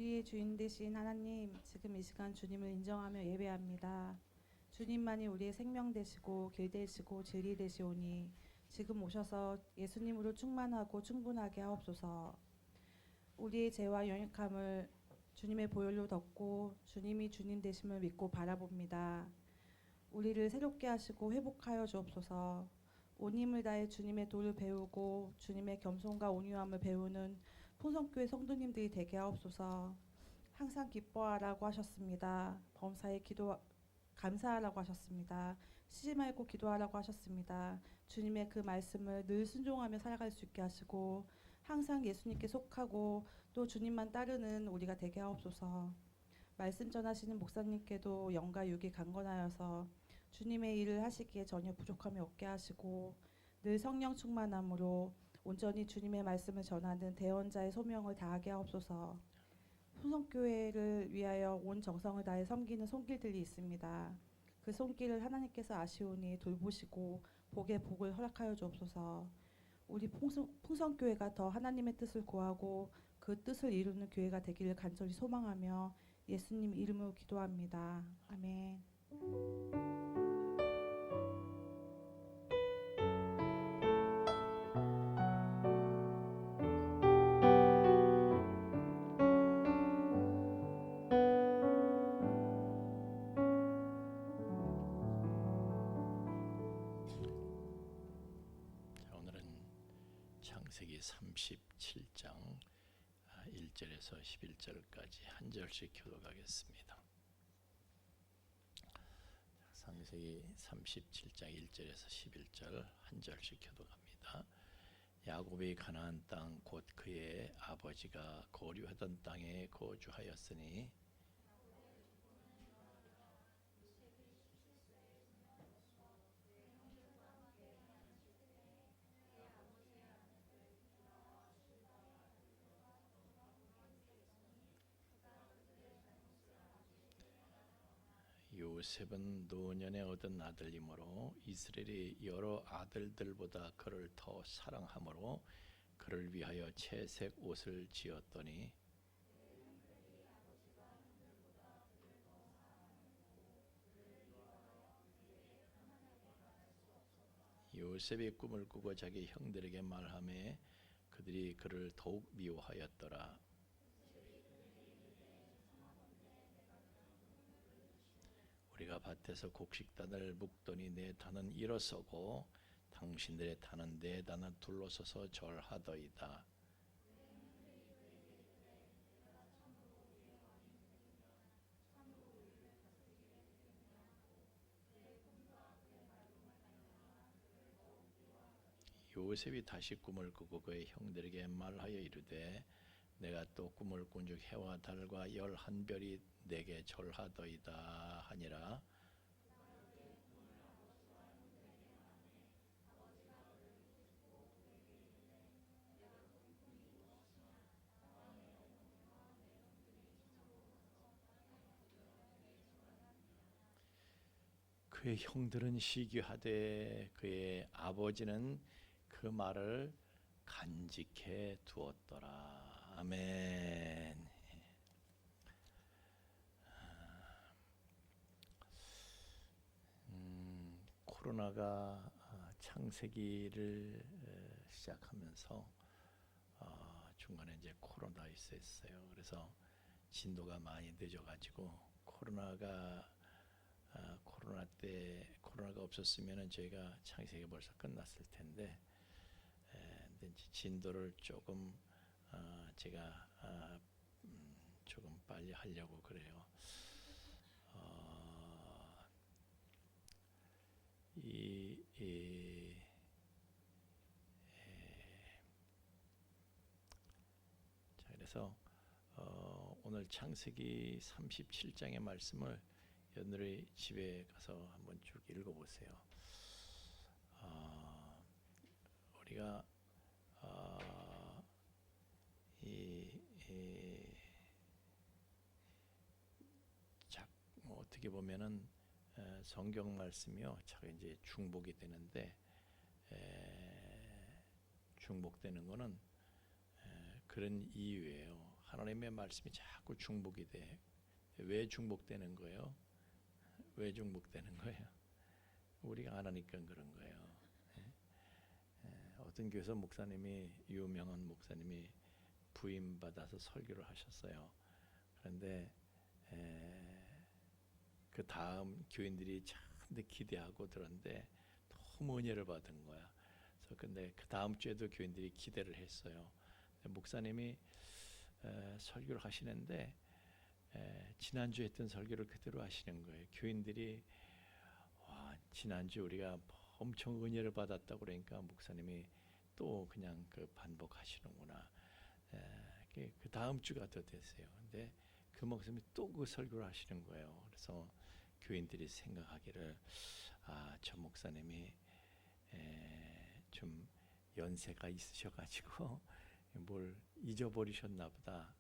우리의 주인 되신 하나님, 지금 이 시간 주님을 인정하며 예배합니다. 주님만이 우리의 생명 되시고 길 되시고 진리 되시오니 지금 오셔서 예수님으로 충만하고 충분하게 하옵소서. 우리의 죄와 연약함을 주님의 보혈로 덮고 주님이 주님 되심을 믿고 바라봅니다. 우리를 새롭게 하시고 회복하여 주옵소서. 온 힘을 다해 주님의 도를 배우고 주님의 겸손과 온유함을 배우는 풍성교회 성도님들이 되게 하옵소서. 항상 기뻐하라고 하셨습니다. 범사에 감사하라고 하셨습니다. 쉬지 말고 기도하라고 하셨습니다. 주님의 그 말씀을 늘 순종하며 살아갈 수 있게 하시고 항상 예수님께 속하고 또 주님만 따르는 우리가 되게 하옵소서. 말씀 전하시는 목사님께도 영과 육이 강건하여서 주님의 일을 하시기에 전혀 부족함이 없게 하시고 늘 성령 충만함으로 온전히 주님의 말씀을 전하는 대언자의 소명을 다하게 하옵소서. 풍성교회를 위하여 온 정성을 다해 섬기는 손길들이 있습니다. 그 손길을 하나님께서 아시오니 돌보시고 복의 복을 허락하여 주옵소서. 우리 풍성교회가 더 하나님의 뜻을 구하고 그 뜻을 이루는 교회가 되기를 간절히 소망하며 예수님 이름으로 기도합니다. 아멘. 창세기 37장 1절에서 11절까지 한 절씩 교독하겠습니다. 창세기 37장 1절에서 11절 한 절씩 교독합니다. 야곱이 가나안 땅 곧 그의 아버지가 거류하던 땅에 거주하였으니 요셉은 노년에 얻은 아들이므로 이스라엘이 여러 아들들보다 그를 더 사랑하므로 그를 위하여 채색 옷을 지었더니 요셉이 꿈을 꾸고 자기 형들에게 말하매 그들이 그를 더욱 미워하였더라. 우리가 밭에서 곡식단을 묶더니 내 단은 일어서고 당신들의 단은 내 단을 둘러서서 절하더이다. 요셉이 다시 꿈을 꾸고 그의 형들에게 말하여 이르되 내가 또 꿈을 꾼즉 해와 달과 11별이 내게 절하더이다 하니라. 그의 형들은 시기하되 그의 아버지는 그 말을 간직해 두었더라. 아멘. 코로나가 창세기를 시작하면서 중간에 이제 코로나 있었어요. 그래서 진도가 많이 늦어가지고 코로나 가 없었으면은 저희가 창세기가 벌써 끝났을 텐데, 근데 이제 진도를 조금 제가 조금 빨리 하려고 그래요. 자, 그래서 오늘 창세기 37장의 말씀을 여러분들이 집에 가서 한번 쭉 읽어보세요. 우리가 어떻게 보면은 성경 말씀이요, 참 이제 중복이 되는데 중복되는 거는 그런 이유예요. 하나님의 말씀이 자꾸 중복이 돼. 왜 중복되는 거예요? 왜 중복되는 거예요? 우리가 안 하니까 그런 거예요. 어떤 교회에서 목사님이, 유명한 목사님이 부임받아서 설교를 하셨어요. 그런데 그 다음 교인들이 참 기대하고 들었는데 너무 은혜를 받은 거야. 그래서 근데 그 다음 주에도 교인들이 기대를 했어요. 목사님이 설교를 하시는데 지난주에 했던 설교를 그대로 하시는 거예요. 교인들이 와, 지난주 우리가 엄청 은혜를 받았다고 그러니까 목사님이 또 그냥 그 반복하시는구나. 그 다음 주가 더 됐어요. 근데 그 목사님이 또 그 설교를 하시는 거예요. 그래서 교인들이 생각하기를 저 목사님이 좀 연세가 있으셔가지고 뭘 잊어버리셨나 보다.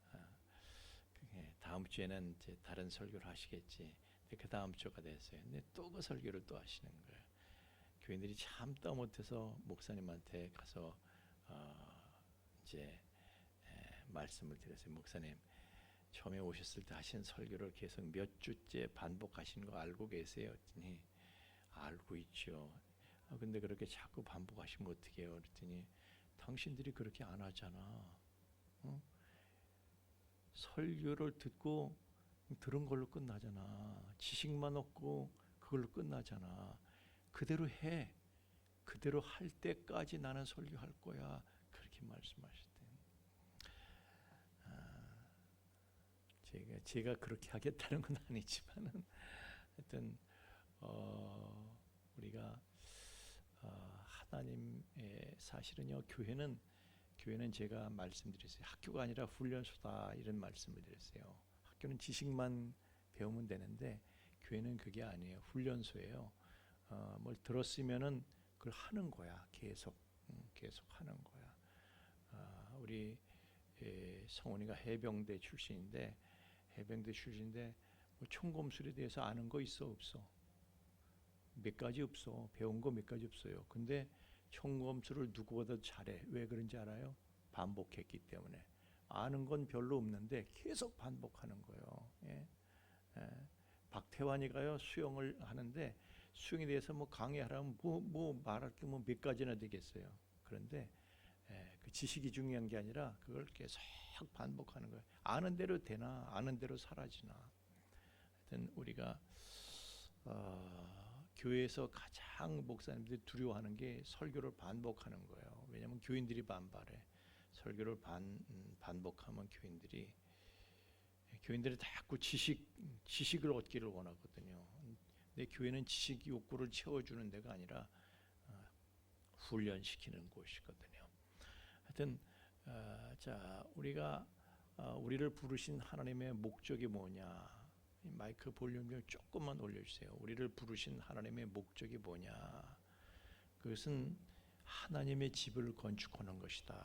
다음 주에는 이제 다른 설교를 하시겠지. 근데 그 다음 주가 됐어요. 근데 또 그 설교를 또 하시는 거예요. 교인들이 참다 못해서 목사님한테 가서 이제 말씀을 드렸어요. 목사님, 처음에 오셨을 때 하신 설교를 계속 몇 주째 반복하시는 거 알고 계세요? 그랬더니 알고 있죠. 근데 그렇게 자꾸 반복하시면 어떻게 해요? 그랬더니 당신들이 그렇게 안 하잖아. 설교를 듣고 들은 걸로 끝나잖아. 지식만 얻고 그걸로 끝나잖아. 그대로 해. 그대로 할 때까지 나는 설교할 거야. 그렇게 말씀하셨대요. 제가 그렇게 하겠다는 건 아니지만은 하여튼 우리가 하나님의 사실은요, 교회는 제가 말씀드렸어요. 학교가 아니라 훈련소다 이런 말씀을 드렸어요. 학교는 지식만 배우면 되는데 교회는 그게 아니에요. 훈련소예요. 뭘 들었으면은 그걸 하는 거야. 계속 하는 거야. 우리 성훈이가 해병대 출신인데 뭐 총검술에 대해서 아는 거 있어 없어? 몇 가지 없어. 배운 거 몇 가지 없어요. 근데 총검술을 누구보다 잘해. 왜 그런지 알아요? 반복했기 때문에. 아는 건 별로 없는데 계속 반복하는 거예요. 예. 박태환이가요, 수영을 하는데 수영에 대해서 뭐 강의하라면 뭐 말할 게 뭐 몇 가지나 되겠어요. 그런데 그 지식이 중요한 게 아니라 그걸 계속 반복하는 거예요. 아는 대로 되나 아는 대로 사라지나. 하여튼 우리가 교회에서 가장 목사님들이 두려워하는 게 설교를 반복하는 거예요. 왜냐하면 교인들이 반발해. 설교를 반복하면 교인들이 자꾸 지식을 얻기를 원하거든요. 근데 교회는 지식 욕구를 채워주는 데가 아니라 훈련시키는 곳이거든요. 하여튼 자, 우리를 부르신 하나님의 목적이 뭐냐? 마이크 볼륨 좀 조금만 올려주세요. 우리를 부르신 하나님의 목적이 뭐냐? 그것은 하나님의 집을 건축하는 것이다.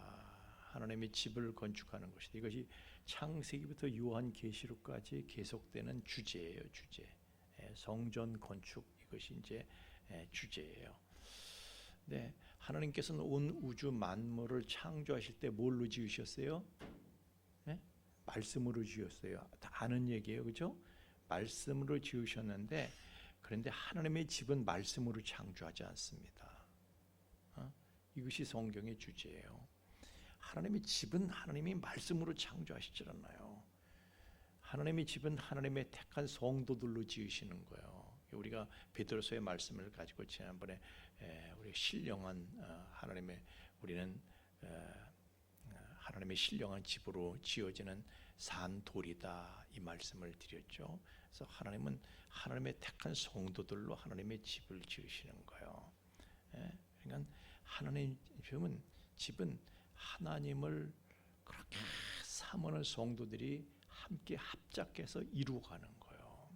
하나님의 집을 건축하는 것이다. 이것이 창세기부터 요한계시록까지 계속되는 주제예요. 주제. 성전 건축, 이것이 이제 주제예요. 네, 하나님께서는 온 우주 만물을 창조하실 때 뭘로 지으셨어요? 네? 말씀으로 지었어요. 다 아는 얘기예요, 그렇죠? 말씀으로 지으셨는데, 그런데 하나님의 집은 말씀으로 창조하지 않습니다. 이것이 성경의 주제예요. 하나님의 집은 하나님이 말씀으로 창조하시지 않나요? 하나님의 집은 하나님의 택한 성도들로 지으시는 거예요. 우리가 베드로서의 말씀을 가지고 지난번에 우리 신령한 우리는 하나님의 신령한 집으로 지어지는 산 돌이다, 이 말씀을 드렸죠. 그래서 하나님은 하나님의 택한 성도들로 하나님의 집을 지으시는 거예요. 그러니까 하나님의 집은 하나님을 그렇게 사모하는 성도들이 함께 합작해서 이루어가는 거예요.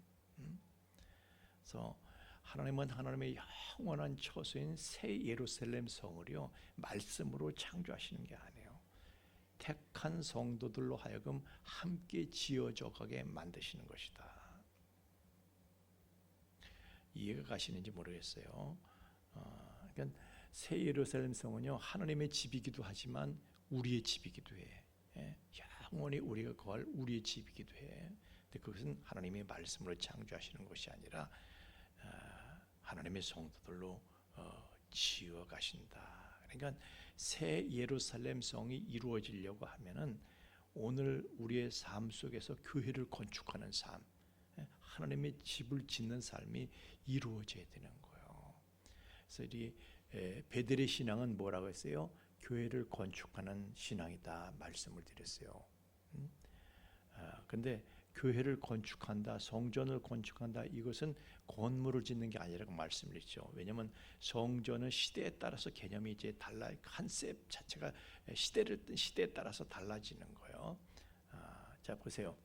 그래서 하나님은 하나님의 영원한 처소인 새 예루살렘 성을요, 말씀으로 창조하시는 게 아니에요. 택한 성도들로 하여금 함께 지어져 가게 만드시는 것이다. 이해가 가시는지 모르겠어요. 그러니까 새 예루살렘 성은요, 하나님의 집이기도 하지만 우리의 집이기도 해. 영원히 우리가 거할 우리의 집이기도 해. 근데 그것은 하나님의 말씀으로 창조하시는 것이 아니라 하나님의 성도들로 지어 가신다. 그러니까 새 예루살렘 성이 이루어지려고 하면은 오늘 우리의 삶 속에서 교회를 건축하는 삶, 하나님의 집을 짓는 삶이 이루어져야 되는 거예요. 그래서 이 베델의 신앙은 뭐라고 했어요? 교회를 건축하는 신앙이다 말씀을 드렸어요. 근데 교회를 건축한다, 성전을 건축한다, 이것은 건물을 짓는 게 아니라고 말씀을 했죠. 왜냐하면 성전은 시대에 따라서 개념이 이제 달라, 컨셉 자체가 시대에 따라서 달라지는 거예요. 자 보세요.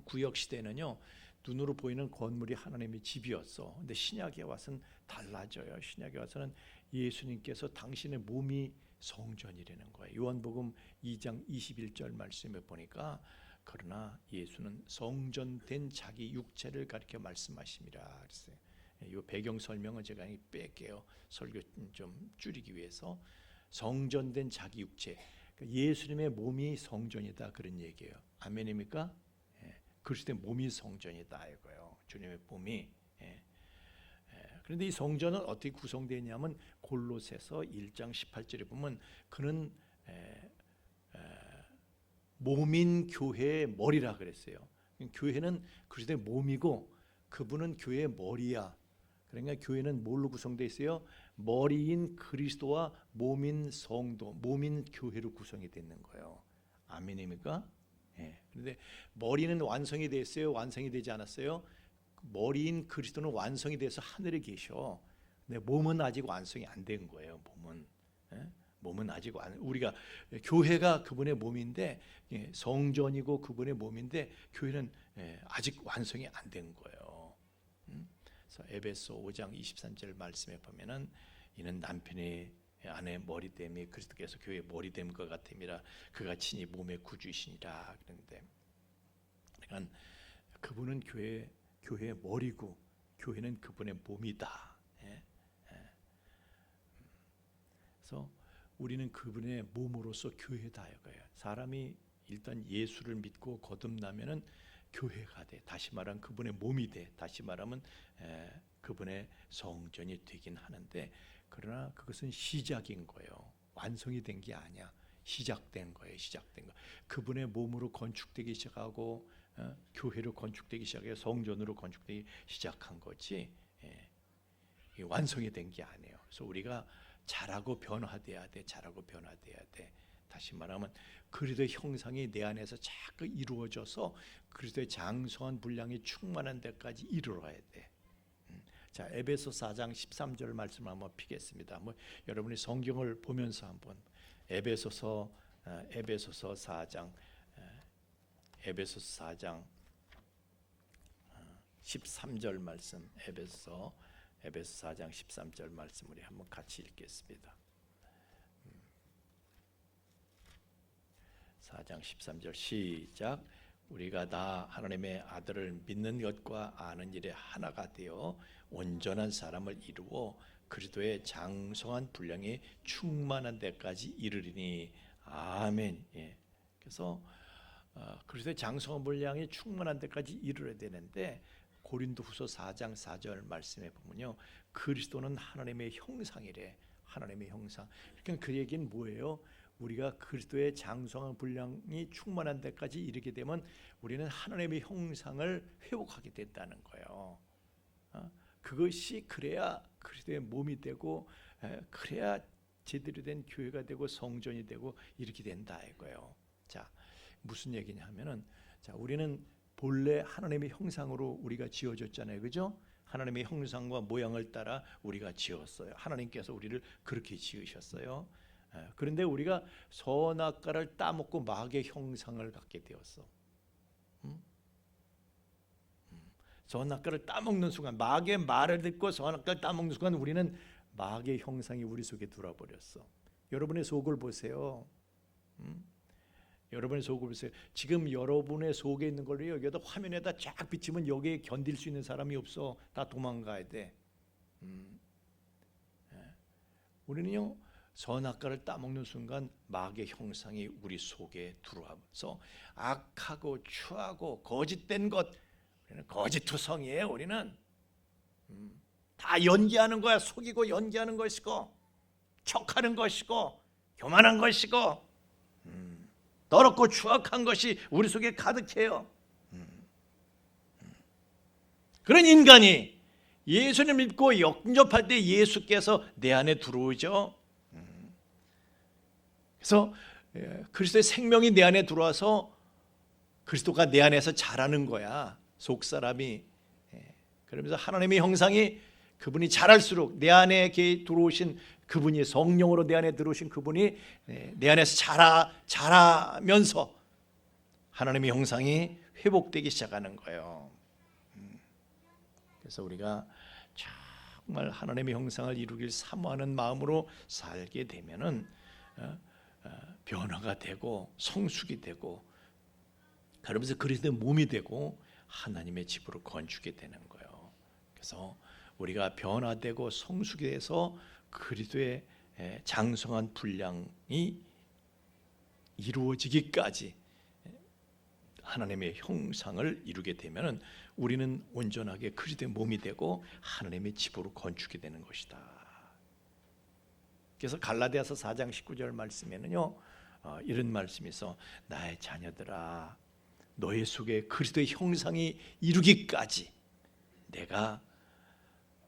구역 시대는요, 눈으로 보이는 건물이 하나님의 집이었어. 근데 신약에 와서는 달라져요. 신약에 와서는 예수님께서 당신의 몸이 성전이라는 거예요. 요한복음 2장 21절 말씀에 보니까 그러나 예수는 성전된 자기 육체를 가리켜 말씀하심이라 그랬어요. 이 배경 설명은 제가 뺄게요. 설교 좀 줄이기 위해서. 성전된 자기 육체, 그러니까 예수님의 몸이 성전이다 그런 얘기예요. 아멘입니까? 그리스도의 몸이 성전이다 이거예요. 주님의 몸이. 그런데 이 성전은 어떻게 구성되냐면 골로새서 1장 18절에 보면 그는 몸인 교회의 머리라 그랬어요. 교회는 그리스도의 몸이고 그분은 교회의 머리야. 그러니까 교회는 뭘로 구성되어 있어요? 머리인 그리스도와 몸인 성도, 몸인 교회로 구성이 되는 거예요. 아멘입니까? 그런데 머리는 완성이 됐어요? 완성이 되지 않았어요? 머리인 그리스도는 완성이 돼서 하늘에 계셔. 근데 몸은 아직 완성이 안 된 거예요. 몸은 아직 우리가 교회가 그분의 몸인데 성전이고 그분의 몸인데 교회는 아직 완성이 안 된 거예요. 그래서 에베소 5장 23절 말씀에 보면은 이는 남편의 아내 머리됨이 그리스도께서 교회의 머리됨과 같음이라 그가 친히 몸의 구주이시니라. 그런데 그러니까 그분은 교회의 머리고 교회는 그분의 몸이다. 그래서 우리는 그분의 몸으로서 교회다 이거예요. 사람이 일단 예수를 믿고 거듭나면은 교회가 돼. 다시 말하면 그분의 몸이 돼. 다시 말하면 그분의 성전이 되긴 하는데, 그러나 그것은 시작인 거예요. 완성이 된 게 아니야. 시작된 거예요. 시작된 거. 그분의 몸으로 건축되기 시작하고 교회로 건축되기 시작해서 성전으로 건축되기 시작한 거지. 완성이 된 게 아니에요. 그래서 우리가 자라고 변화돼야 돼. 자라고 변화돼야 돼. 다시 말하면 그리스도의 형상이 내 안에서 자꾸 이루어져서 그리스도의 장성한 분량이 충만한 데까지 이르러야 돼. 자, 에베소 4장 13절 말씀 한번 피겠습니다. 여러분이 성경을 보면서 한번 에베소서 4장 13절 말씀, 에베소 4장 13절 말씀 우리 한번 같이 읽겠습니다. 4장 13절 시작. 우리가 다 하나님의 아들을 믿는 것과 아는 일에 하나가 되어 온전한 사람을 이루어 그리스도의 장성한 분량이 충만한 데까지 이르리니 아멘. 그래서 그리스도의 장성한 분량이 충만한 데까지 이르러야 되는데, 고린도후서 4장 4절 말씀에 보면요, 그리스도는 하나님의 형상이래. 하나님의 형상. 그러니까 그 얘기는 뭐예요? 우리가 그리스도의 장성한 분량이 충만한 데까지 이르게 되면 우리는 하나님의 형상을 회복하게 된다는 거예요. 그것이 그래야 그리스도의 몸이 되고, 그래야 제대로 된 교회가 되고 성전이 되고 이렇게 된다 이거예요. 자, 무슨 얘기냐 하면은, 자, 우리는 본래 하나님의 형상으로 우리가 지어졌잖아요. 그죠? 하나님의 형상과 모양을 따라 우리가 지었어요. 하나님께서 우리를 그렇게 지으셨어요. 그런데 우리가 선악과를 따먹고 마귀의 형상을 갖게 되었어. 선악과를 따먹는 순간, 마귀의 말을 듣고 선악과를 따먹는 순간 우리는 마귀의 형상이 우리 속에 들어버렸어. 여러분의 속을 보세요. 여러분의 속을 보세요. 지금 여러분의 속에 있는 걸 여기다 화면에다 쫙 비치면 여기에 견딜 수 있는 사람이 없어. 다 도망가야 돼. 우리는요, 선악과를 따먹는 순간 마귀의 형상이 우리 속에 들어와서 악하고 추하고 거짓된 것, 우리는 거짓투성이에요. 우리는 다 연기하는 거야. 속이고 연기하는 것이고 척하는 것이고 교만한 것이고 더럽고 추악한 것이 우리 속에 가득해요. 그런 인간이 예수님 믿고 영접할 때 예수께서 내 안에 들어오죠. 그래서 그리스도의 생명이 내 안에 들어와서 그리스도가 내 안에서 자라는 거야. 속사람이. 그러면서 하나님의 형상이 그분이 자랄수록 내 안에 들어오신 그분이 성령으로 내 안에 들어오신 그분이 내 안에서 자라면서 하나님의 형상이 회복되기 시작하는 거예요. 그래서 우리가 정말 하나님의 형상을 이루길 사모하는 마음으로 살게 되면은 변화가 되고 성숙이 되고 그러면서 그리스도의 몸이 되고 하나님의 집으로 건축이 되는 거예요. 그래서 우리가 변화되고 성숙이 돼서 그리스도의 장성한 분량이 이루어지기까지 하나님의 형상을 이루게 되면은 우리는 온전하게 그리스도의 몸이 되고 하나님의 집으로 건축이 되는 것이다. 그래서 갈라디아서 4장 19절 말씀에는요 이런 말씀이 있어. 나의 자녀들아 너희 속에 그리스도의 형상이 이루기까지 내가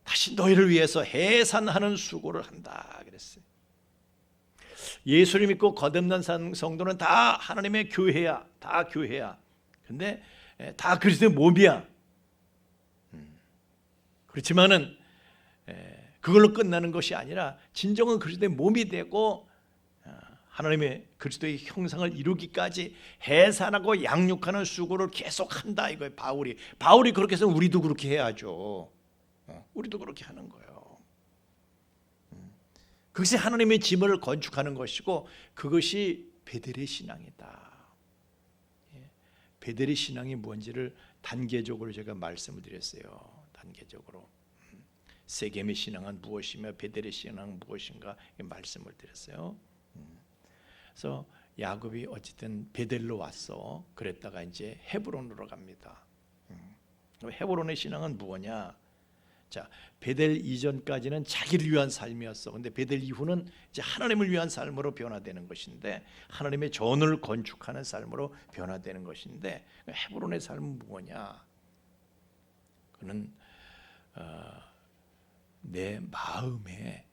다시 너희를 위해서 해산하는 수고를 한다 그랬어요. 예수를 믿고 거듭난 성도는 다 하나님의 교회야. 다 교회야. 근데 다 그리스도의 몸이야. 그렇지만은 그걸로 끝나는 것이 아니라 진정한 그리스도의 몸이 되고 하나님의 그리스도의 형상을 이루기까지 해산하고 양육하는 수고를 계속한다 이거예요. 바울이 그렇게 해서 우리도 그렇게 해야죠. 우리도 그렇게 하는 거예요. 그것이 하나님의 집을 건축하는 것이고 그것이 베델의 신앙이다. 베델의 신앙이 뭔지를 단계적으로 제가 말씀을 드렸어요. 단계적으로 세겜의 신앙은 무엇이며 베델의 신앙은 무엇인가 말씀을 드렸어요. 그래서 야곱이 어쨌든 베델로 왔어. 그랬다가 이제 헤브론으로 갑니다. 헤브론의 신앙은 무엇냐? 자, 베델 이전까지는 자기를 위한 삶이었어. 근데 베델 이후는 이제 하나님을 위한 삶으로 변화되는 것인데 하나님의 전을 건축하는 삶으로 변화되는 것인데 헤브론의 삶은 무엇냐? 그는 내 마음에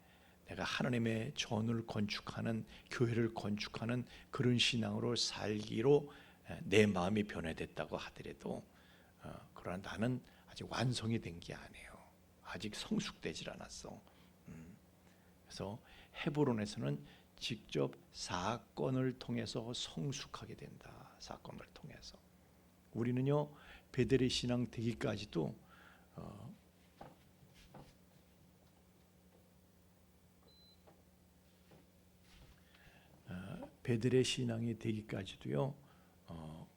내가 하나님의 전을 건축하는 교회를 건축하는 그런 신앙으로 살기로 내 마음이 변화됐다고 하더라도 그러나 나는 아직 완성이 된 게 아니에요. 아직 성숙되질 않았어. 그래서 헤브론에서는 직접 사건을 통해서 성숙하게 된다. 사건을 통해서. 우리는요 베델의 신앙 되기까지도 베델의 신앙이 되기까지도요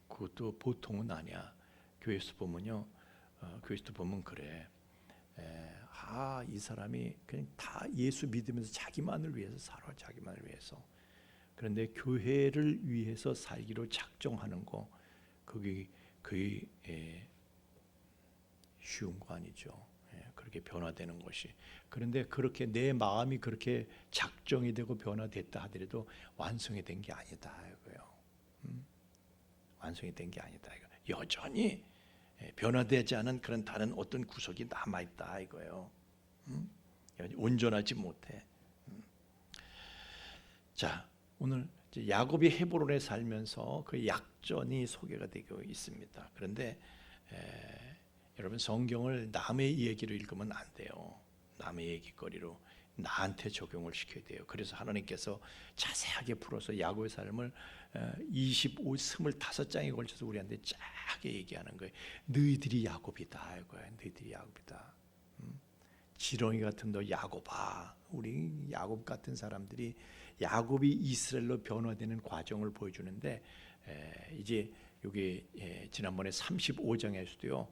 그것도 보통은 아니야. 교회에서 보면요 교회에서 보면 그래. 이 사람이 그냥 다 예수 믿으면서 자기만을 위해서 살아. 자기만을 위해서. 그런데 교회를 위해서 살기로 작정하는 거 그게 쉬운 거 아니죠. 그렇게 변화되는 것이. 그런데 그렇게 내 마음이 그렇게 작정이 되고 변화됐다 하더라도 완성이 된 게 아니다 이거예요. 완성이 된 게 아니다 이거. 여전히 변화되지 않은 그런 다른 어떤 구석이 남아 있다 이거예요. 온전하지 못해. 자, 오늘 이제 야곱이 헤브론에 살면서 그 약전이 소개가 되고 있습니다. 그런데 여러분 성경을 남의 얘기로 읽으면 안 돼요. 남의 얘기거리로 나한테 적용을 시켜야 돼요. 그래서 하나님께서 자세하게 풀어서 야곱의 삶을 25장에 걸쳐서 우리한테 짜게 얘기하는 거예요. 너희들이 야곱이다 이거야. 너희들이 야곱이다. 지렁이 같은 너 야곱아. 우리 야곱 같은 사람들이 야곱이 이스라엘로 변화되는 과정을 보여주는데 이제 여기 지난번에 35장에서도요.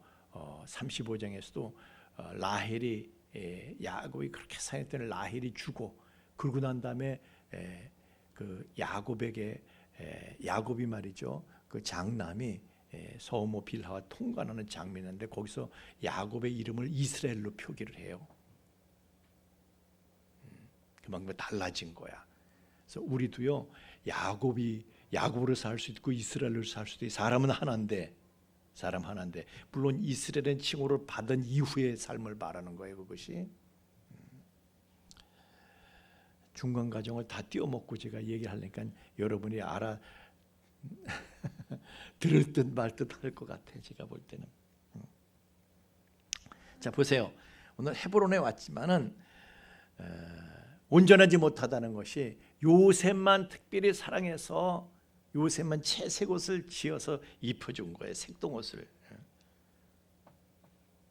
35장에서도 라헬이 야곱이 그렇게 사랑했던 라헬이 주고 그러고 난 다음에 그 야곱에게 야곱이 말이죠. 그 장남이 소모 빌하와 통관하는 장면인데 거기서 야곱의 이름을 이스라엘로 표기를 해요. 그만큼 달라진 거야. 그래서 우리도요 야곱으로 살 수 있고 이스라엘로 살 수도 있고 사람 하나인데 물론 이스라엘은 칭호를 받은 이후의 삶을 말하는 거예요. 그것이 중간 과정을 다 띄워먹고 제가 얘기하려니까 여러분이 알아 들을 듯 말 듯 할 것 같아요. 제가 볼 때는. 자 보세요. 오늘 헤브론에 왔지만은 온전하지 못하다는 것이 요셉만 특별히 사랑해서 요셉만 채색 옷을 지어서 입혀준 거예요. 색동옷을.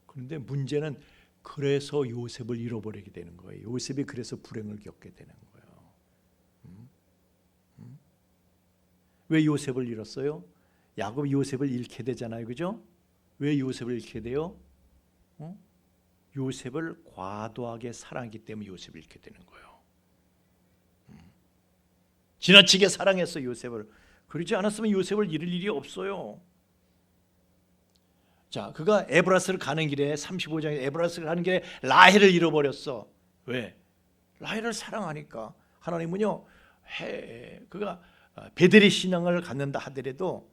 그런데 문제는 그래서 요셉을 잃어버리게 되는 거예요. 요셉이 그래서 불행을 겪게 되는 거예요. 왜 요셉을 잃었어요? 야곱이 요셉을 잃게 되잖아요. 그죠? 왜 요셉을 잃게 돼요? 요셉을 과도하게 사랑하기 때문에 요셉을 잃게 되는 거예요. 지나치게 사랑했어 요셉을. 그러지 않았으면 요셉을 잃을 일이 없어요. 자, 그가 에브라스를 가는 길에 35장에 에브라스를 가는 길에 라헬을 잃어버렸어. 왜? 라헬을 사랑하니까. 하나님은요, 그가 베델의 신앙을 갖는다 하더라도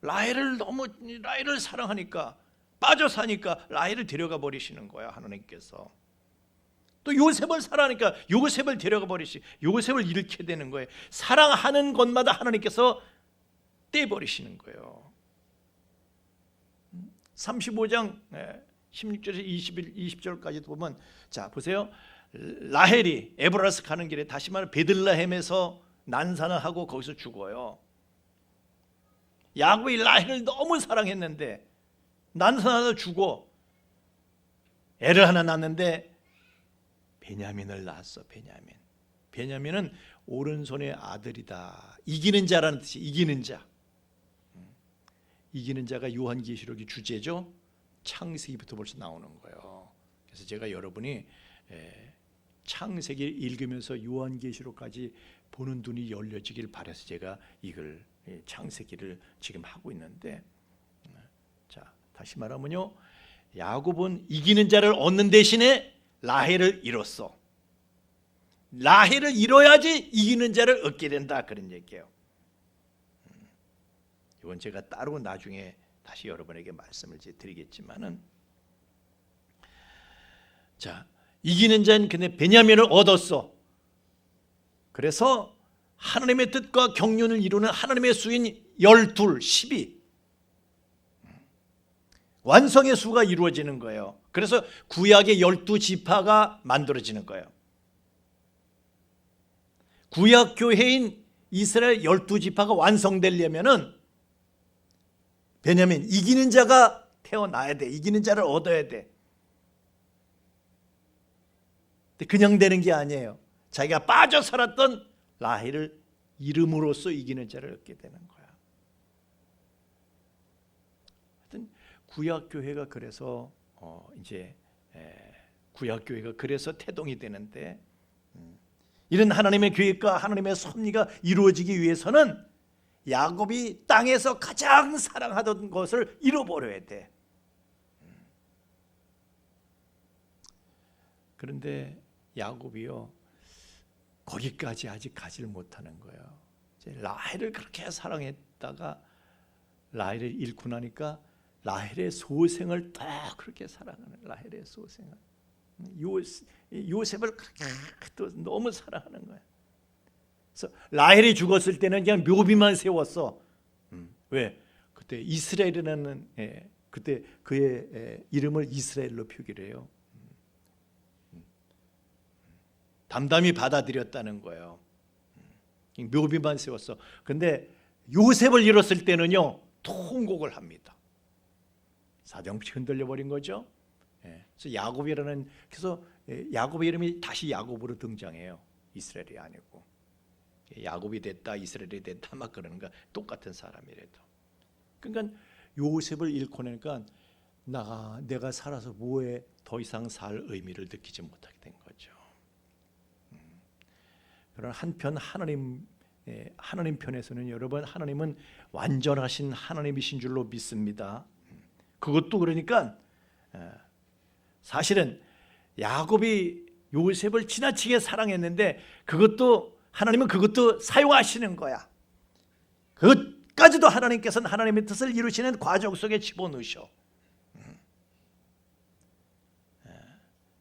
라헬을 사랑하니까 빠져 사니까 라헬을 데려가 버리시는 거야 하나님께서. 또 요셉을 사랑하니까 요셉을 데려가 버리시, 요셉을 잃게 되는 거예요. 사랑하는 것마다 하나님께서 떼버리시는 거예요. 35장 16절에서 20절까지 보면 자 보세요. 라헬이 에브라스 가는 길에 다시 말해 베들레헴에서 난산을 하고 거기서 죽어요. 야곱이 라헬을 너무 사랑했는데 난산하다 죽어. 애를 하나 낳았는데 베냐민을 낳았어. 베냐민은 오른손의 아들이다. 이기는 자라는 뜻이 이기는 자. 이기는 자가 요한계시록의 주제죠. 창세기부터 벌써 나오는 거예요. 그래서 제가 여러분이 창세기를 읽으면서 요한계시록까지 보는 눈이 열려지길 바라서 제가 이걸 창세기를 지금 하고 있는데, 자 다시 말하면요, 야곱은 이기는 자를 얻는 대신에 라헬을 잃었어. 라헬을 잃어야지 이기는 자를 얻게 된다 그런 얘기예요. 이건 제가 따로 나중에 다시 여러분에게 말씀을 드리겠지만은, 자 이기는 자는 근데 베냐민을 얻었어. 그래서 하나님의 뜻과 경륜을 이루는 하나님의 수인 12, 12 완성의 수가 이루어지는 거예요. 그래서 구약의 12지파가 만들어지는 거예요. 구약 교회인 이스라엘 12지파가 완성되려면은 베냐민 이기는 자가 태어나야 돼. 이기는 자를 얻어야 돼. 그냥 되는 게 아니에요. 자기가 빠져 살았던 라헬을 이름으로써 이기는 자를 얻게 되는 거야. 하여튼 구약 교회가 그래서 구약 교회가 그래서 태동이 되는데, 이런 하나님의 계획과 하나님의 섭리가 이루어지기 위해서는 야곱이 땅에서 가장 사랑하던 것을 잃어버려야 돼. 그런데 야곱이요 거기까지 아직 가지를 못하는 거예요. 라헬을 그렇게 사랑했다가 라헬을 잃고 나니까 라헬의 소생을 딱 그렇게 사랑하는, 라헬의 소생을, 요셉을 또 너무 사랑하는 거예요. 그래서 라헬이 죽었을 때는 그냥 묘비만 세웠어. 왜? 그때 이스라엘이라는 그때 그의 이름을 이스라엘로 표기를 해요. 담담히 받아들였다는 거예요. 묘비만 세웠어. 근데 요셉을 잃었을 때는요 통곡을 합니다. 사정없이 흔들려 버린 거죠. 그래서 야곱이라는, 그래서 야곱의 이름이 다시 야곱으로 등장해요. 이스라엘이 아니고 야곱이 됐다 이스라엘이 됐다 막 그러는 거, 똑같은 사람이라도. 그러니까 요셉을 잃고 나니까 내가 살아서 뭐에 더 이상 살 의미를 느끼지 못하게 된 거죠. 그러나 한편 하나님 편에서는 여러분 하나님은 완전하신 하나님이신 줄로 믿습니다. 그것도 그러니까 사실은 야곱이 요셉을 지나치게 사랑했는데 하나님은 그것도 사용하시는 거야. 그것까지도 하나님께서는 하나님의 뜻을 이루시는 과정 속에 집어넣으셔.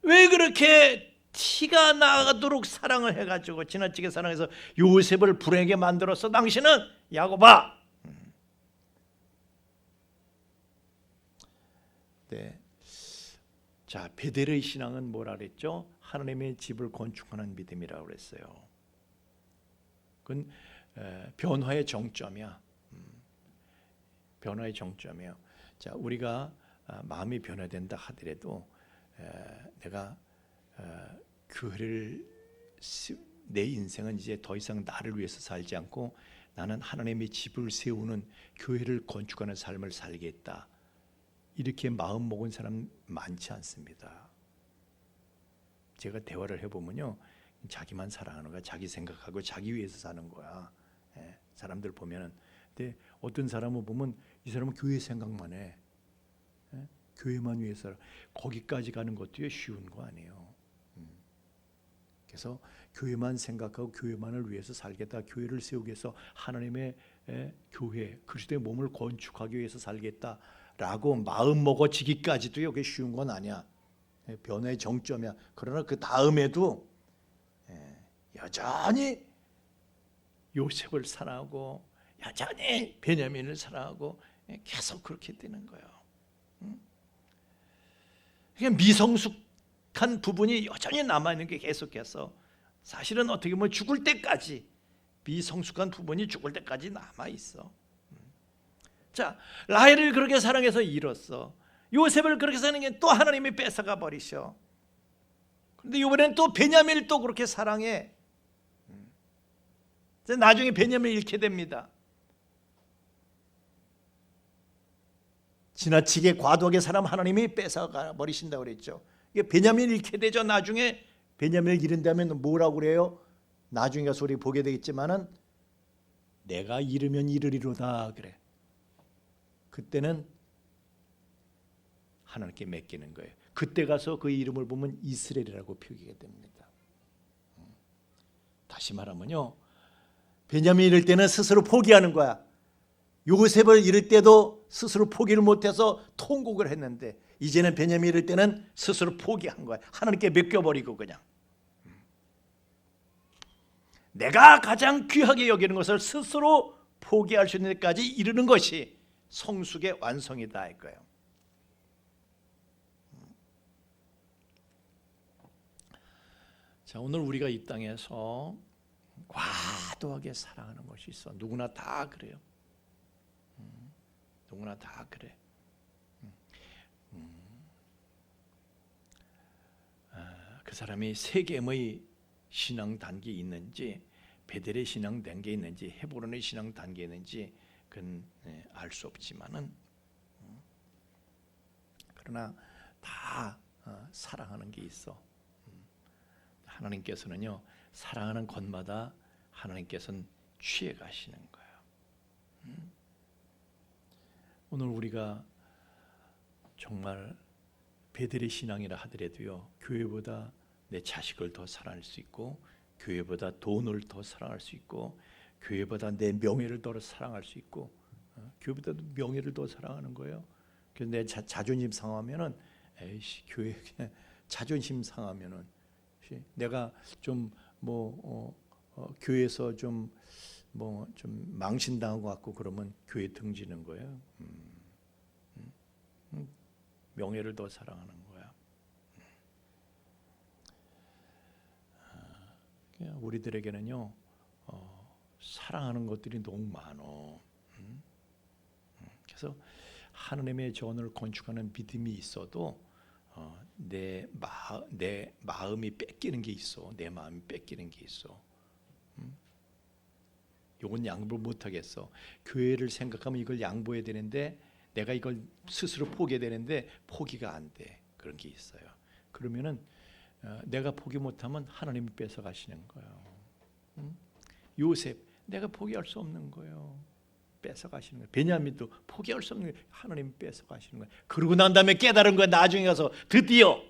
왜 그렇게 티가 나도록 사랑을 해가지고 지나치게 사랑해서 요셉을 불행하게 만들었어? 당신은 야곱아. 네. 자, 베델의 신앙은 뭐라 그랬죠? 하나님의 집을 건축하는 믿음이라고 그랬어요. 그건 변화의 정점이야. 변화의 정점이에요. 자, 우리가 마음이 변화된다 하더라도 내가 교회를 내 인생은 이제 더 이상 나를 위해서 살지 않고 나는 하나님의 집을 세우는 교회를 건축하는 삶을 살겠다. 이렇게 마음 먹은 사람 많지 않습니다. 제가 대화를 해보면요, 자기만 사랑하는 거야. 자기 생각하고 자기 위해서 사는 거야. 사람들 보면은. 근데 어떤 사람을 보면 이 사람은 교회 생각만 해. 교회만 위해서. 거기까지 가는 것도 쉬운 거 아니에요. 그래서 교회만 생각하고 교회만을 위해서 살겠다. 교회를 세우기 위해서 하나님의 교회, 그리스도의 몸을 건축하기 위해서 살겠다. 라고 마음 먹어지기까지도 이게 쉬운 건 아니야. 변화의 정점이야. 그러나 그 다음에도 여전히 요셉을 사랑하고 여전히 베냐민을 사랑하고 계속 그렇게 되는 거예요. 미성숙한 부분이 여전히 남아있는 게 계속해서 사실은 어떻게 보면 죽을 때까지 미성숙한 부분이 죽을 때까지 남아있어. 자, 라헬을 그렇게 사랑해서 잃었어. 요셉을 그렇게 사랑해 또 하나님이 뺏어가 버리셔. 그런데 이번에는 또 베냐민을 또 그렇게 사랑해. 나중에 베냐민을 잃게 됩니다. 지나치게 과도하게 사람 하나님이 뺏어가 버리신다고 그랬죠. 이게 베냐민을 잃게 되죠. 나중에 베냐민을 잃은다면 뭐라고 그래요? 나중에 가서 우리 보게 되겠지만은 내가 잃으면 잃으리로다 그래. 그때는 하나님께 맡기는 거예요. 그때 가서 그 이름을 보면 이스라엘이라고 표기가 됩니다. 다시 말하면요, 베냐민 잃을 때는 스스로 포기하는 거야. 요셉을 잃을 때도 스스로 포기를 못해서 통곡을 했는데 이제는 베냐민 잃을 때는 스스로 포기한 거야. 하나님께 맡겨버리고 그냥 내가 가장 귀하게 여기는 것을 스스로 포기할 수 있는 데까지 이르는 것이 성숙의 완성이다 할 거예요. 자, 오늘 우리가 이 땅에서 과도하게 사랑하는 것이 있어. 누구나 다 그래요. 누구나 다 그래. 그 사람이 세겜의 신앙 단계에 있는지, 베델의 신앙 단계에 있는지, 헤브론의 신앙 단계에 있는지 그건 알 수 없지만은, 그러나 다 사랑하는 게 있어. 하나님께서는요, 사랑하는 것마다 하나님께서는 취해 가시는 거예요. 오늘 우리가 정말 베델의 신앙이라 하더라도요, 교회보다 내 자식을 더 사랑할 수 있고, 교회보다 돈을 더 사랑할 수 있고, 교회보다 내 명예를 더 사랑할 수 있고, 교회보다 명예를 더 사랑하는 거예요. 그래서 내 자존심 상하면은, 에이씨, 교회 자존심 상하면은 내가 좀 교회에서 좀 망신당한 것 같고 그러면 교회 등지는 거예요. 명예를 더 사랑하는 거야. 우리들에게는요, 사랑하는 것들이 너무 많어. 그래서 하나님의 전을 건축하는 믿음이 있어도 내 마음이 뺏기는 게 있어. 내 마음이 뺏기는 게 있어. 이건 양보 못 하겠어. 교회를 생각하면 이걸 양보해야 되는데 내가 이걸 스스로 포기해야 되는데 포기가 안 돼. 그런 게 있어요. 그러면은 내가 포기 못하면 하나님이 뺏어 가시는 거예요. 요셉 내가 포기할 수 없는 거예요. 뺏어가시는 거예요. 베냐민도 포기할 수 없는 거예요. 하나님 뺏어가시는 거예요. 그러고 난 다음에 깨달은 거예요. 나중에 가서 드디어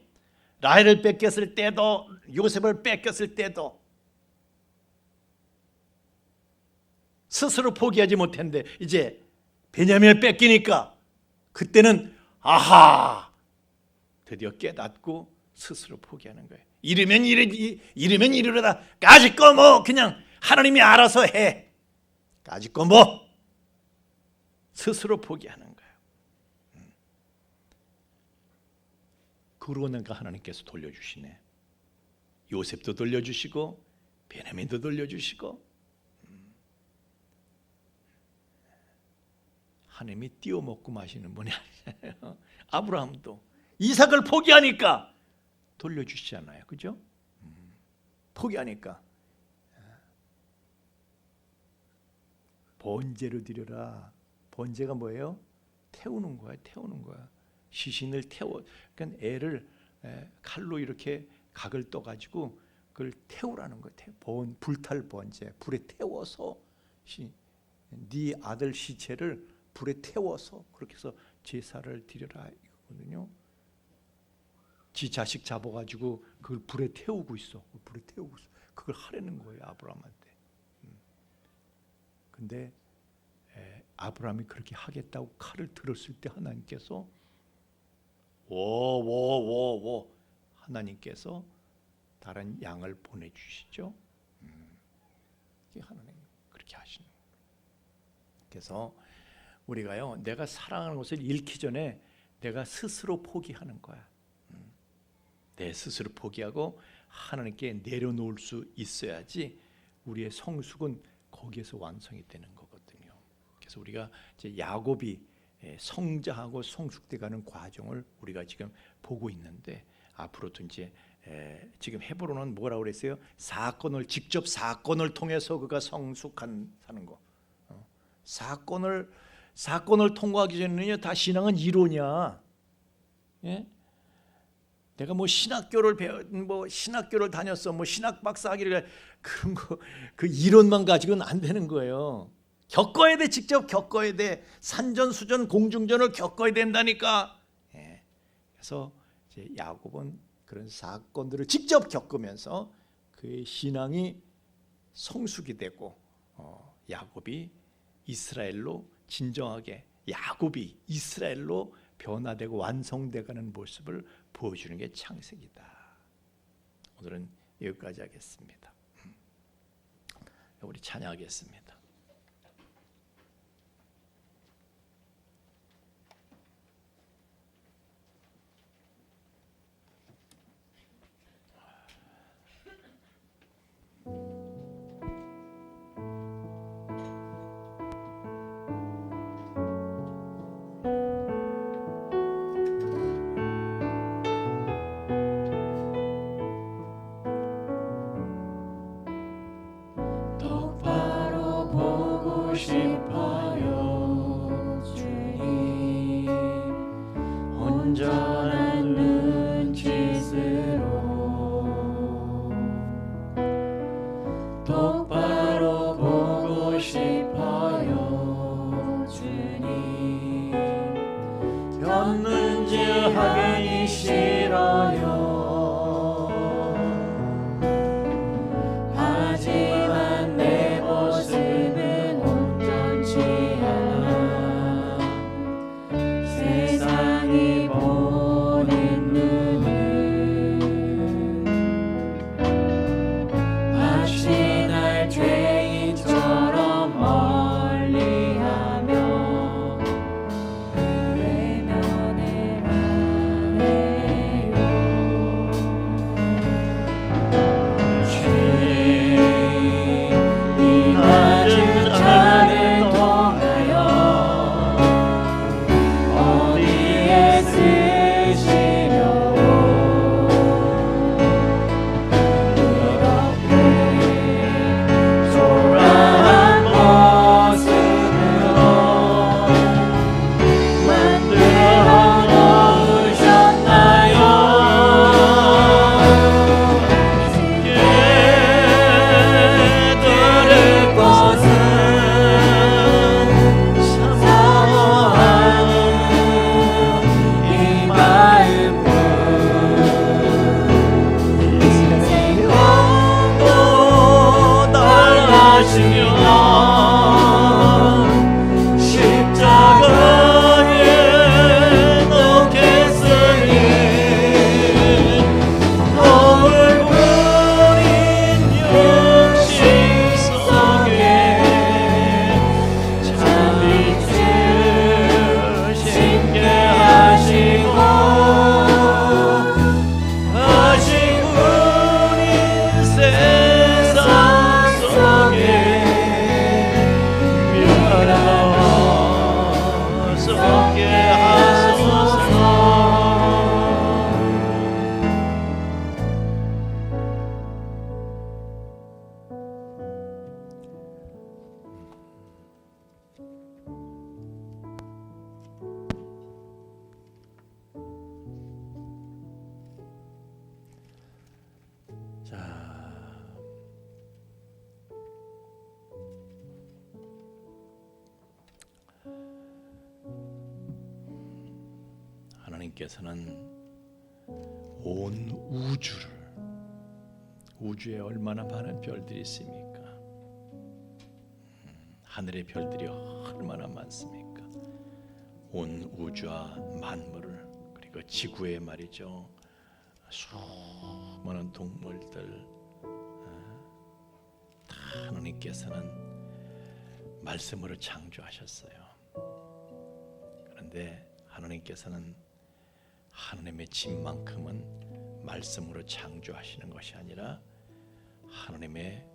라헬을 뺏겼을 때도 요셉을 뺏겼을 때도 스스로 포기하지 못했는데 이제 베냐민을 뺏기니까 그때는 아하 드디어 깨닫고 스스로 포기하는 거예요. 이르면 이르려다 까짓 거 뭐 그냥 하나님이 알아서 해. 까짓 거 뭐 스스로 포기하는 거예요. 그러고 나니까 하나님께서 돌려주시네. 요셉도 돌려주시고 베냐민도 돌려주시고 하나님이 띄워 먹고 마시는 분이 아니에요. 아브라함도 이삭을 포기하니까 돌려주시잖아요. 그죠? 포기하니까 번제로 드려라. 번제가 뭐예요? 태우는 거야. 태우는 거야. 시신을 태워. 그러니까 애를 칼로 이렇게 각을 떠가지고 그걸 태우라는 거예요. 불탈 번제. 불에 태워서 네 아들 시체를 불에 태워서 그렇게 해서 제사를 드려라 이거거든요. 지 자식 잡아가지고 그걸 불에 태우고 있어. 불에 태우고 있어. 그걸 하라는 거예요. 아브라함한테. 근데 아브라함이 그렇게 하겠다고 칼을 들었을 때 하나님께서 하나님께서 다른 양을 보내주시죠. 하나님 그렇게 하시는 거예요. 그래서 우리가요 내가 사랑하는 것을 잃기 전에 내가 스스로 포기하는 거야. 내 스스로 포기하고 하나님께 내려놓을 수 있어야지 우리의 성숙은 거기에서 완성이 되는 거거든요. 그래서 우리가 이제 야곱이 성장하고 성숙돼가는 과정을 우리가 지금 보고 있는데 앞으로도 이제 지금 헤브론은 뭐라고 그랬어요? 직접 사건을 통해서 그가 성숙하는 거. 사건을 통과하기 전에는요 다 신앙은 이론이야. 예? 내가 뭐 신학교를 다녔어, 뭐 신학 박사 하기를 그런 거 그 이론만 가지고는 안 되는 거예요. 겪어야 돼, 직접 겪어야 돼. 산전수전 공중전을 겪어야 된다니까. 예. 그래서 이제 야곱은 그런 사건들을 직접 겪으면서 그의 신앙이 성숙이 되고 야곱이 이스라엘로 진정하게 야곱이 이스라엘로 변화되고 완성돼가는 모습을 보여주는 게 창세기다. 오늘은 여기까지 하겠습니다. 우리 찬양하겠습니다. 싶어요 주님 온전한 눈짓으로 똑바로 보고 싶어요 주님 견눈질하기 싫어요 외면을 안 해요 자, 하나님께서는 온 우주에 얼마나 많은 별들이 있습니까? 하늘의 별들이 얼마나 많습니까? 온 우주와 만물을, 그리고 지구에 말이죠, 수많은 동물들, 다 하나님께서는 말씀으로 창조하셨어요. 그런데 하나님께서는 하나님의 집만큼은 말씀으로 창조하시는 것이 아니라 하나님의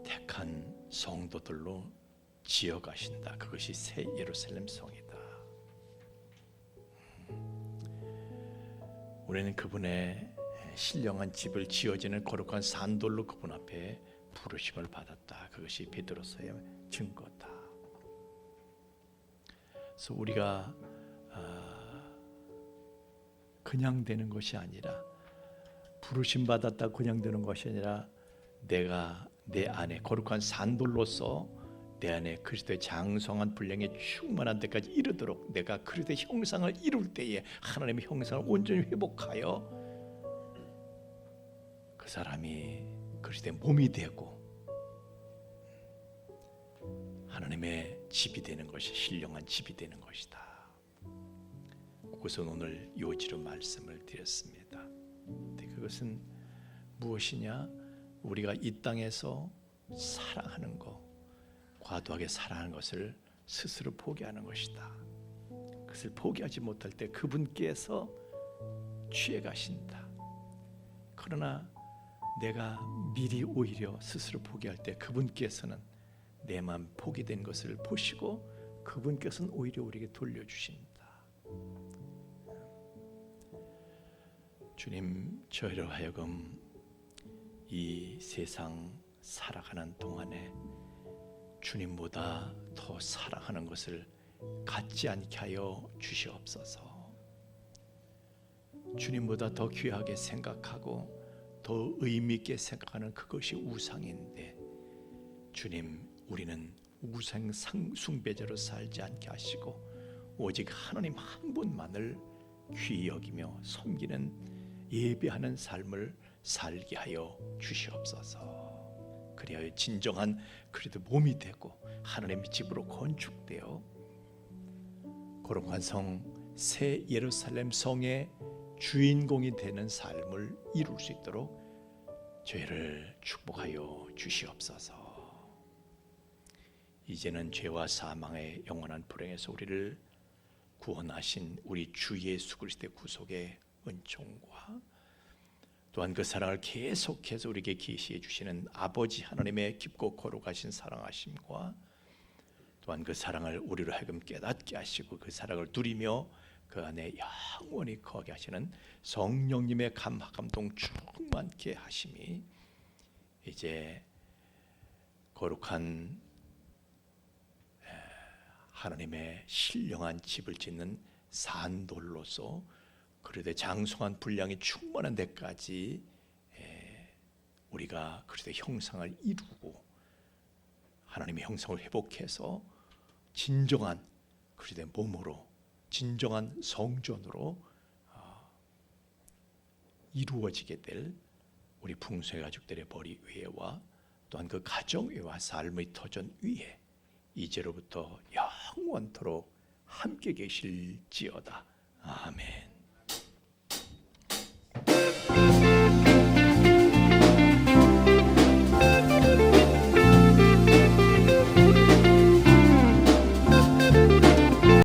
택한 성도들로 지어가신다. 그것이 새 예루살렘 성이다. 우리는 그분의 신령한 집을 지어지는 거룩한 산돌로 그분 앞에 부르심을 받았다. 그것이 베드로서의 증거다. 그래서 우리가 그냥 되는 것이 아니라, 부르심 받았다 그냥 되는 것이 아니라, 내가 내 안에 거룩한 산돌로서 내 안에 그리스도의 장성한 분량에 충만한 데까지 이르도록 내가 그리스도의 형상을 이룰 때에 하나님의 형상을 온전히 회복하여 그 사람이 그리스도의 몸이 되고 하나님의 집이 되는 것이, 신령한 집이 되는 것이다. 그것은 오늘 요지로 말씀을 드렸습니다. 근데 그것은 무엇이냐? 우리가 이 땅에서 사랑하는 것, 과도하게 사랑하는 것을 스스로 포기하는 것이다. 그것을 포기하지 못할 때 그분께서 취해 가신다. 그러나 내가 미리 오히려 스스로 포기할 때 그분께서는 내 마음 포기된 것을 보시고 그분께서는 오히려 우리에게 돌려주신다. 주님, 저희로 하여금 이 세상 살아가는 동안에 주님보다 더 사랑하는 것을 갖지 않게 하여 주시옵소서. 주님보다 더 귀하게 생각하고 더 의미 있게 생각하는 그것이 우상인데, 주님, 우리는 우상 숭배자로 살지 않게 하시고 오직 하나님 한 분만을 귀히 여기며 섬기는, 예배하는 삶을 살게 하여 주시옵소서. 그리하여 진정한 그리도 몸이 되고 하나님의 집으로 건축되어 거룩한 성 새 예루살렘 성의 주인공이 되는 삶을 이룰 수 있도록 저희를 축복하여 주시옵소서. 이제는 죄와 사망의 영원한 불행에서 우리를 구원하신 우리 주 예수 그리스도의 구속의 은총과 또한 그 사랑을 계속해서 우리에게 계시해 주시는 아버지 하나님의 깊고 거룩하신 사랑하심과 또한 그 사랑을 우리로 하여금 깨닫게 하시고 그 사랑을 누리며 그 안에 영원히 거하게 하시는 성령님의 감동 충만케 하심이 이제 거룩한 하나님의 신령한 집을 짓는 산돌로서 그리스도의 장성한 분량이 충만한 데까지 우리가 그리스도의 형상을 이루고 하나님의 형상을 회복해서 진정한 그리스도의 몸으로, 진정한 성전으로 이루어지게 될 우리 풍성의 가족들의 머리 위에와 또한 그 가정 위와 삶의 터전 위에 이제로부터 영원토록 함께 계실지어다. 아멘.